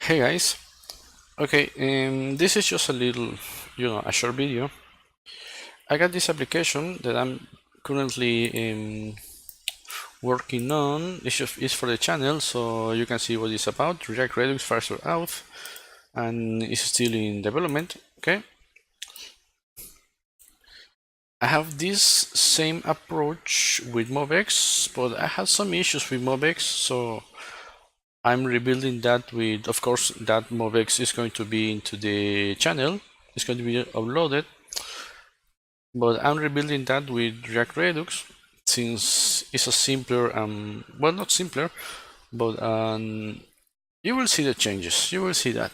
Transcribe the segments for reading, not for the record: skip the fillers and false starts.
Hey guys, okay, this is just a little, a short video. I got this application that I'm currently working on. It's for the channel, so you can see what it's about. React Redux Faster Out, and it's still in development. Okay, I have this same approach with MobX, but I had some issues with MobX, so I'm rebuilding that with, of course, that MobX is going to be into the channel. It's going to be uploaded. But I'm rebuilding that with React Redux since it's a simpler, well, not simpler, but you will see the changes. You will see that.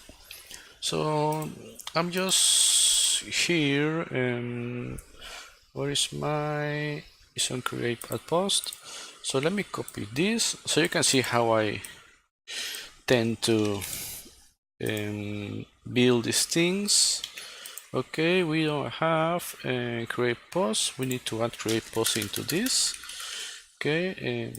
So I'm just here. Where is my? It's on create at post. So let me copy this so you can see how I tend to build these things. Okay, we don't have create post. We need to add create post into this. Okay,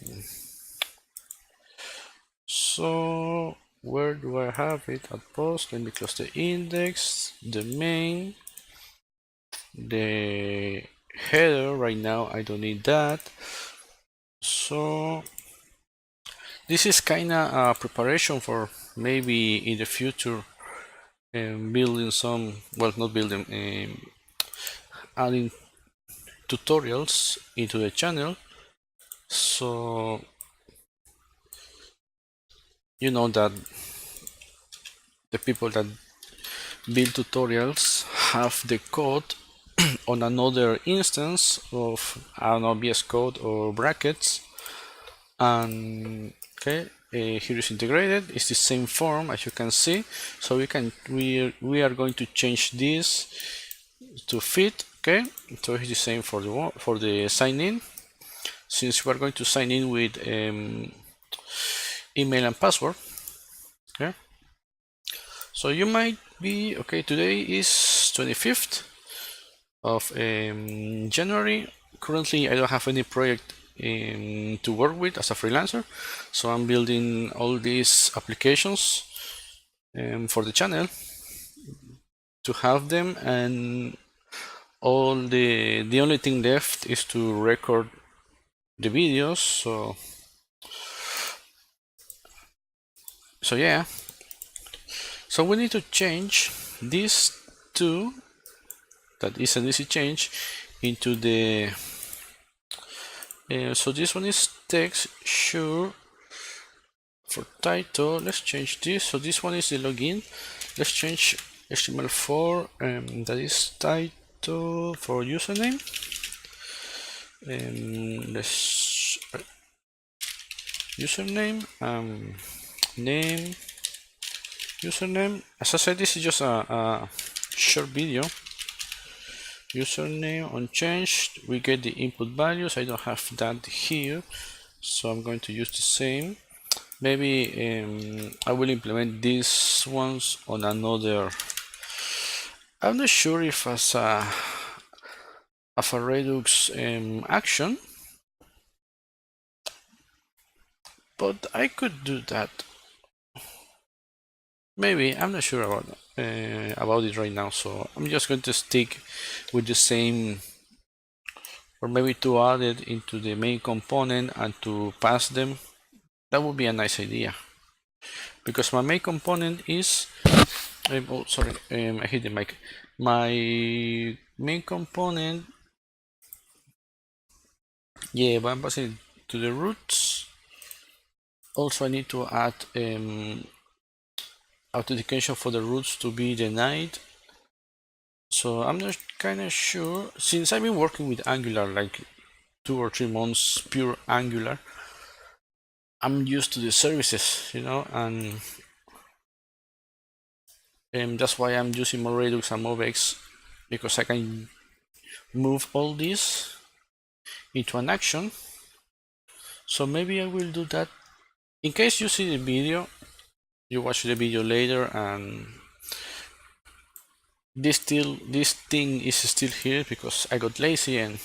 so where do I have it at post? Let me close the index, the main, the header. Right now I don't need that. So this is kind of a preparation for maybe in the future building some, well, not building, adding tutorials into the channel, so you know that the people that build tutorials have the code on another instance of, I don't know, VS Code or brackets, and okay, here is integrated. It's the same form as you can see, so we are going to change this to fit. Okay, so it's the same for the sign in, since we are going to sign in with email and password. Okay, so you might be okay. Today is 25th of January. Currently I don't have any project to work with as a freelancer, so I'm building all these applications for the channel to have them, and all the only thing left is to record the videos. So yeah, so we need to change these two, that is an easy change, into the so this one is text, sure. For title, let's change this. So this one is the login. Let's change HTML4, that is title for username. Let's username, name, username. As I said, this is just a short video. Username unchanged. We get the input values. I don't have that here, so I'm going to use the same. Maybe I will implement these ones on another. I'm not sure if as a Redux action, but I could do that. Maybe, I'm not sure about it right now, so I'm just going to stick with the same, or maybe to add it into the main component and to pass them. That would be a nice idea, because my main component is oh, sorry, I hit the mic. My main component, yeah, but I'm passing to the roots. Also, I need to add authentication for the roots to be denied. So I'm not kind of sure, since I've been working with Angular like 2 or 3 months, pure Angular. I'm used to the services, and that's why I'm using more Redux and MobX, because I can move all this into an action. So maybe I will do that. In case you see the video, you watch the video later, and this thing is still here because I got lazy, and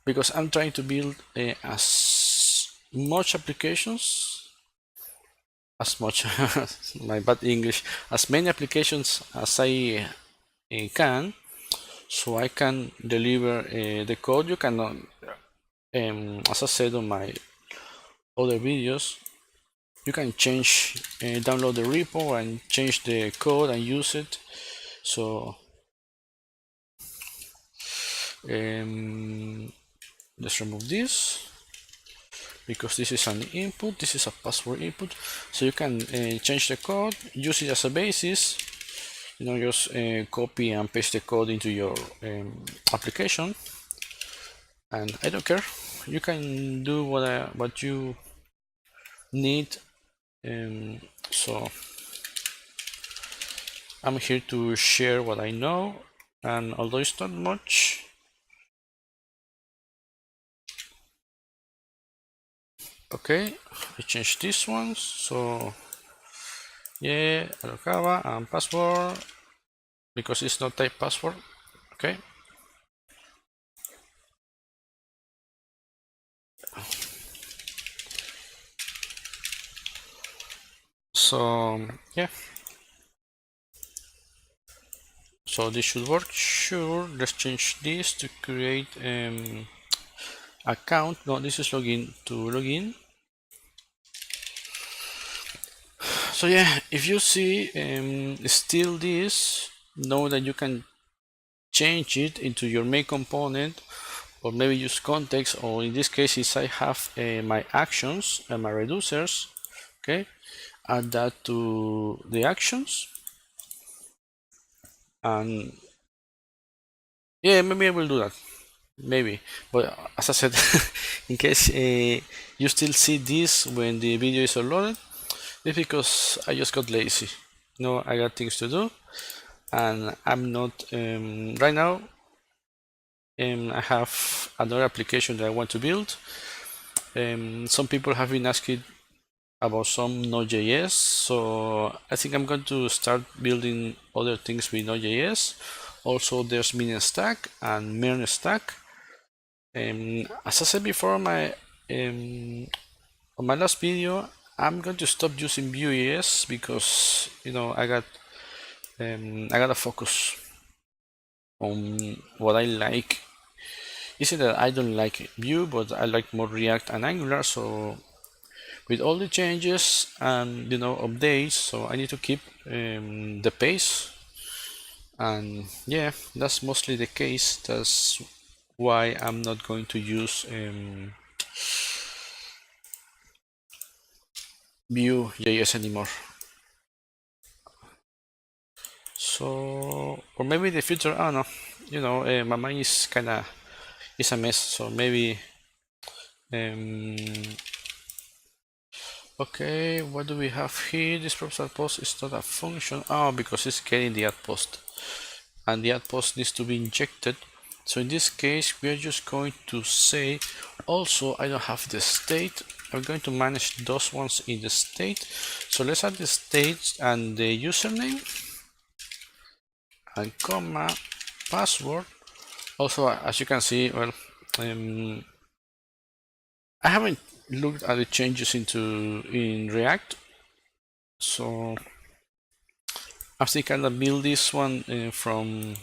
because I'm trying to build as much applications as much my bad English, as many applications as I can, so I can deliver the code. You can, as I said on my other videos, you can change, download the repo and change the code and use it. So let's remove this, because this is an input, this is a password input. So you can change the code, use it as a basis, just copy and paste the code into your application, and I don't care. You can do what you need. So I'm here to share what I know, and although it's not much, okay, I changed this one. So yeah, Arakawa and password, because it's not type password. Okay, so yeah, so this should work. Sure, let's change this to create account. No, this is login to login. So yeah, if you see still this, know that you can change it into your main component, or maybe use context, or in this case is I have my actions and my reducers. Okay, add that to the actions, and yeah, maybe I will do that, maybe. But as I said, in case you still see this when the video is uploaded, it's because I just got lazy. I got things to do, and I'm not right now. I have another application that I want to build. Some people have been asking about some Node.js, so I think I'm going to start building other things with Node.js. Also, there's Minion Stack and Mern Stack. As I said before, on my last video, I'm going to stop using Vue.js because I gotta focus on what I like. Isn't that I don't like Vue, but I like more React and Angular. So with all the changes and updates, so I need to keep the pace, and yeah, that's mostly the case. That's why I'm not going to use Vue.js anymore. So, or maybe the future, I don't know. My mind is is a mess. So maybe okay, what do we have here? This proposal post is not a function. Oh, because it's getting the add post, and the add post needs to be injected. So in this case, we are just going to say, also, I don't have the state. I'm going to manage those ones in the state. So let's add the state and the username, and comma, password. Also, as you can see, well, I haven't looked at the changes in React, so I think I'm gonna build this one from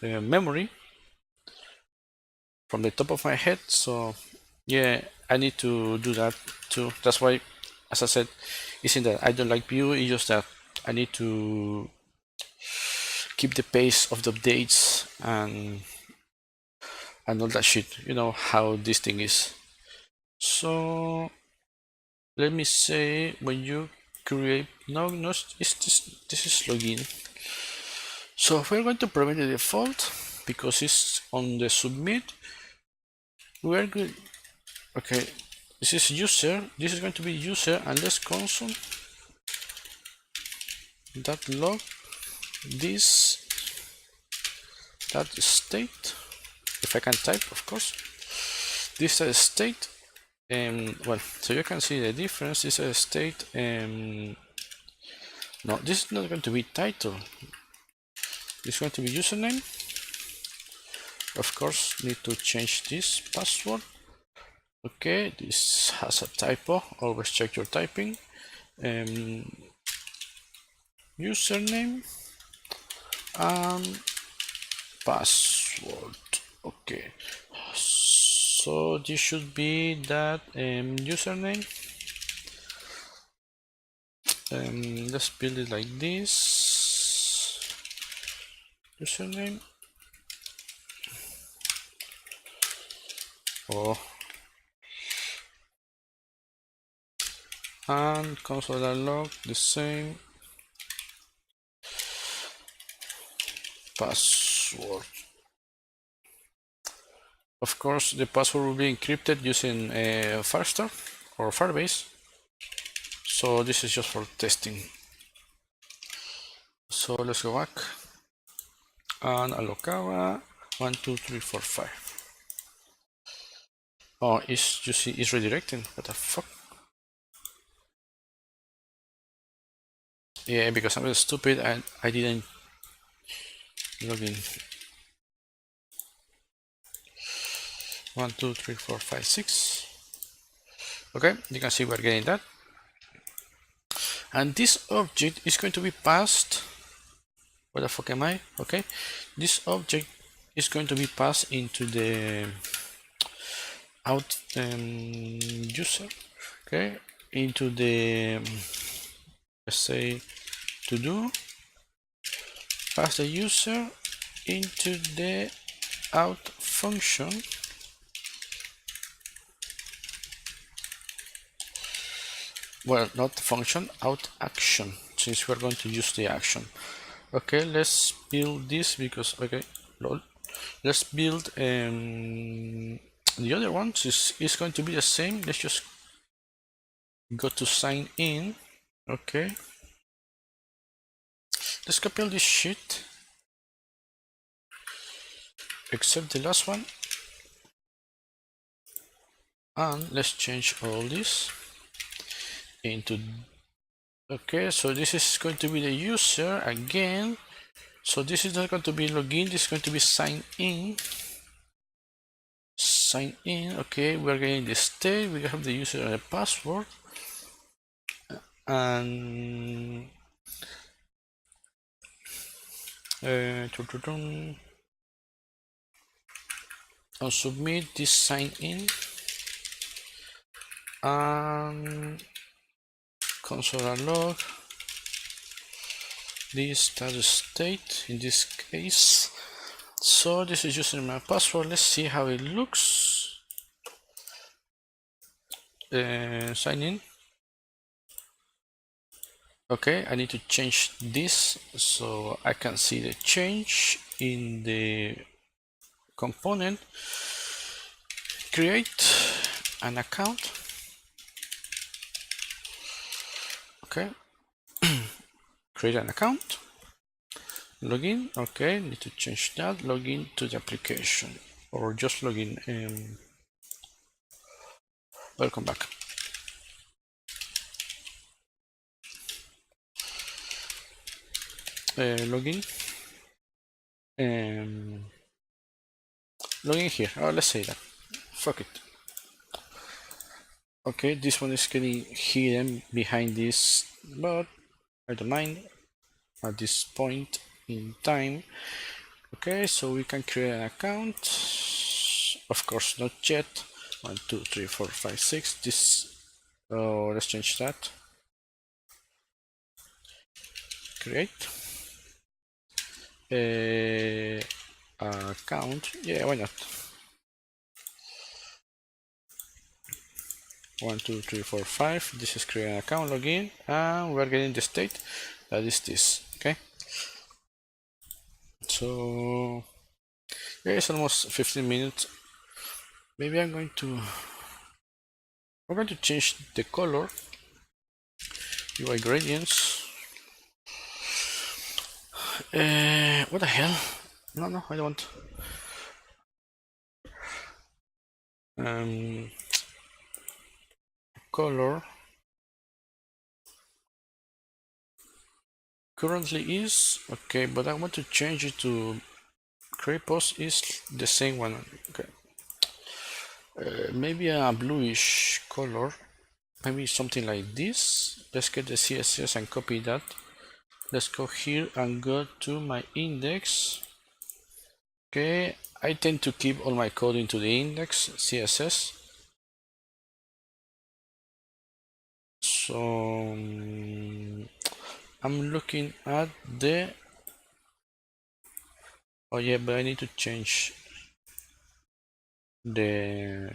memory, from the top of my head. So yeah, I need to do that too. That's why, as I said, isn't that I don't like Vue, it's just that I need to keep the pace of the updates and all that shit. You know how this thing is. So let me say, when you create, no, this is login. So we're going to prevent the default because it's on the submit. We're good. Okay, this is user. This is going to be user, and let's console that log this that state. If I can type, of course. This is state. Well, so you can see the difference. This is a state. No, this is not going to be title. This is going to be username. Of course, need to change this password. Okay, this has a typo. Always check your typing. username and password. Okay, so this should be that username. Let's build it like this. Username. Oh, and console log the same password. Of course, the password will be encrypted using Firestore or Firebase. So this is just for testing. So let's go back and allocava 1, 2, 3, 4, 5. Oh, you see, it's redirecting. What the fuck? Yeah, because I'm stupid and I didn't log in. 1, 2, 3, 4, 5, 6. Okay, you can see we're getting that. And this object is going to be passed. Where the fuck am I? Okay, this object is going to be passed into the out user. Okay, into the let's say to do. Pass the user into the out function. Well, not function, out action, since we're going to use the action. Okay, let's build this because, okay, lol. Let's build the other one. Is going to be the same. Let's just go to sign in. Okay. Let's copy all this shit. Except the last one. And let's change all this into. Okay, so this is going to be the user again. So this is not going to be login, this is going to be sign in. Sign in, okay, we're getting the state, we have the user and the password. And I'll submit this sign in and console log this status state in this case. So this is using my password. Let's see how it looks. Sign in. Okay, I need to change this so I can see the change in the component. Create an account. Okay, create an account. Login. Okay, need to change that. Login to the application or just login. Welcome back. Login. Login here. Oh, let's say that. Fuck it. Okay, this one is getting hidden behind this, but I don't mind at this point in time. Okay, so we can create an account. Of course, not yet. 1, 2, 3, 4, 5, 6. This. Oh, let's change that. Create. Account. Yeah, why not? 1, 2, 3, 4, 5. This is create an account, login, and we're getting the state that is this. Okay. So yeah, it's almost 15 minutes. Maybe I'm going to change the color. UI gradients. What the hell? No, I don't want. Color currently is okay, but I want to change it to create post is the same one. Okay, maybe a bluish color. maybe something like this. Let's get the CSS and copy that. Let's go here and go to my index. Okay, I tend to keep all my code into the index CSS. So I'm looking at the, oh yeah, but I need to change the,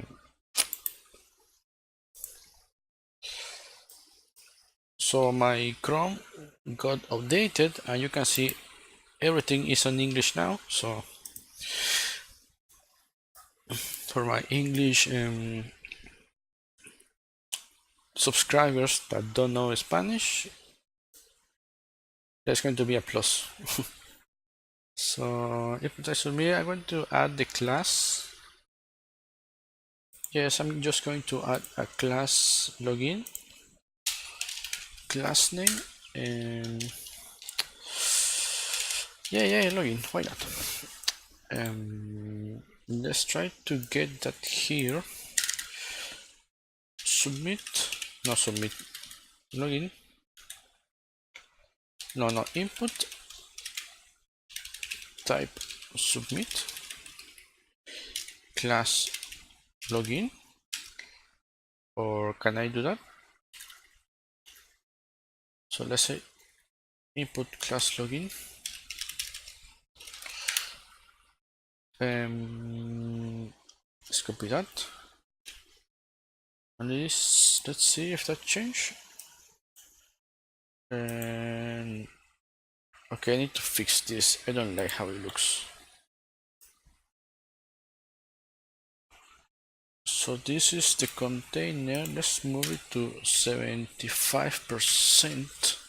so my Chrome got updated and you can see everything is in English now. So for my English subscribers that don't know Spanish, that's going to be a plus. So if I submit, I'm going to add the class. Yes, I'm just going to add a class login, class name, and yeah, login. Why not? Let's try to get that here. Submit, no submit, login. No, input. Type submit class login, or can I do that? So let's say input class login. Let's copy that, and this, let's see if that changed. And okay, I need to fix this. I don't like how it looks. So this is the container. Let's move it to 75%.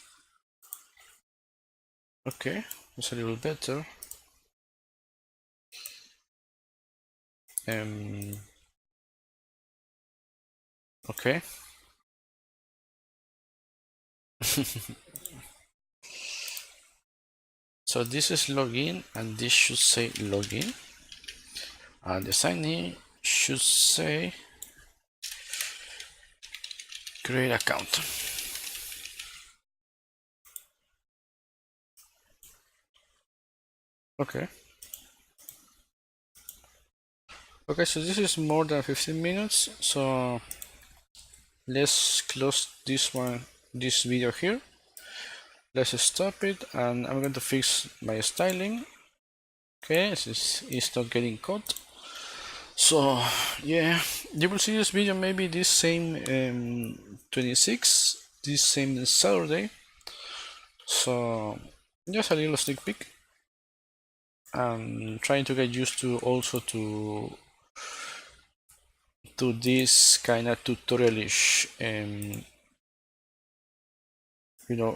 Okay, that's a little better. Okay. So this is login, and this should say login, and the sign-in should say create account. Okay. Okay, so this is more than 15 minutes, so let's close this video here. Let's stop it, and I'm going to fix my styling. Okay, it's not getting caught. So yeah, you will see this video maybe this same 26, this same Saturday. So just a little sneak peek. I'm trying to get used to also to this kind of tutorialish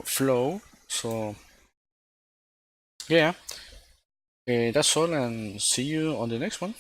flow. So yeah, that's all, and see you on the next one.